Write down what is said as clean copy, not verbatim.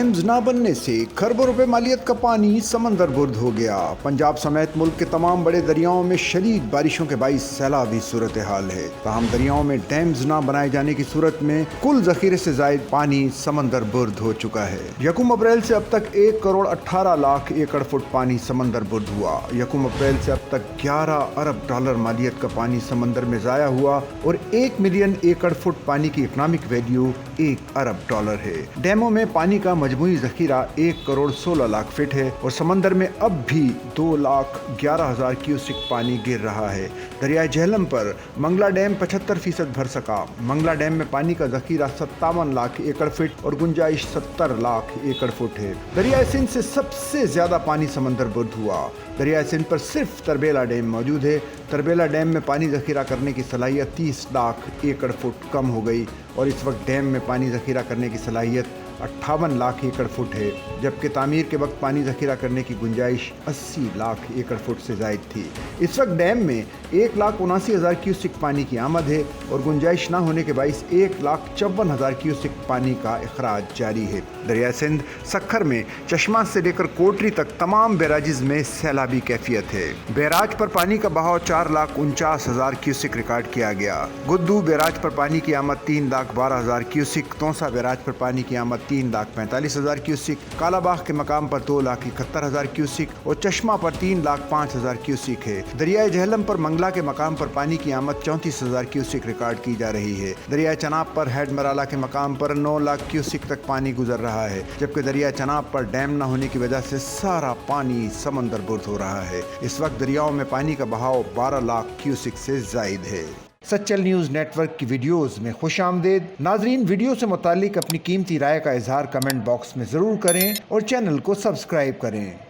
Dams ना बनने से खरबों रुपए मालियत का पानी समंदर बुर्द हो गया। पंजाब समेत मुल्क के तमाम बड़े दरियाओं में शदीद बारिशों के बाइस सैलाबी सूरत हाल है। तमाम दरियाओं में डैम्स ना बनाए जाने की सूरत में कुल जखीरे से जायद पानी समंदर बुर्द हो चुका है। यकम अप्रैल से अब तक 1 करोड़ 18 लाख एकड़ फुट पानी समंदर बुर्द हुआ। यकम अप्रैल से अब तक 11 अरब डॉलर मालियत का पानी समंदर में जाया हुआ और 1 मिलियन एकड़ फुट पानी की इकनॉमिक वैल्यू 1 अरब डॉलर है। डैमों में पानी का मजमूई जखीरा 1 करोड़ 16 लाख फीट है और समंदर में अब भी 2,11,000 क्यूसिक पानी गिर रहा है। दरियाए झेलम पर मंगला डैम 75% भर सका। मंगला डैम में पानी का जखीरा 57 लाख एकड़ फीट और गुंजाइश 70 लाख एकड़ फुट है। दरियाए सिंध से सबसे ज्यादा पानी समंदर बुर्द हुआ। दरियाए सिंध पर सिर्फ तरबेला डैम मौजूद है। तरबेला डैम में पानी जखीरा करने की सलाहियत 30 लाख एकड़ फुट कम हो गई और इस वक्त डैम में पानी जखीरा करने की सलाहियत 58 लाख एकड़ फुट है, जबकि तामीर के वक्त पानी जखीरा करने की गुंजाइश 80 लाख एकड़ फुट से जायद थी। इस वक्त डैम में 1,79,000 क्यूसिक पानी की आमद है और गुंजाइश न होने के बाइस 1,54,000 क्यूसिक पानी का अखराज जारी है। दरिया सिंध सखर में चश्मा से लेकर कोटरी तक तमाम बैराजिज में सैलाबी कैफियत है। बैराज पर पानी का बहाव 4,49,000 क्यूसिक रिकॉर्ड किया गया। गुद्दू बैराज पर पानी की आमद 3,12,000 क्यूसिक, तोसा बैराज पर पानी की आमद 3,45,000 क्यूसिक, कालाबाग के मकाम पर 2,71,000 क्यूसिक और चश्मा पर 3,05,000 क्यूसिक है। दरियाए झेलम पर मंगला के मकाम पर पानी की आमद 34,000 क्यूसिक रिकॉर्ड की जा रही है। दरियाए चनाब पर हेड मराला के मकाम पर 9 लाख क्यूसिक तक पानी गुजर रहा है, जबकि दरिया चनाब पर डैम न होने की वजह से सारा पानी समंदर बुर्द हो रहा है। इस वक्त दरियाओं में पानी का बहाव 12 लाख क्यूसिक से जायद है। सच्चल न्यूज़ नेटवर्क की वीडियोस में खुश आमदेद। नाजरीन, वीडियो से मुतालिक अपनी कीमती राय का इजहार कमेंट बॉक्स में ज़रूर करें और चैनल को सब्सक्राइब करें।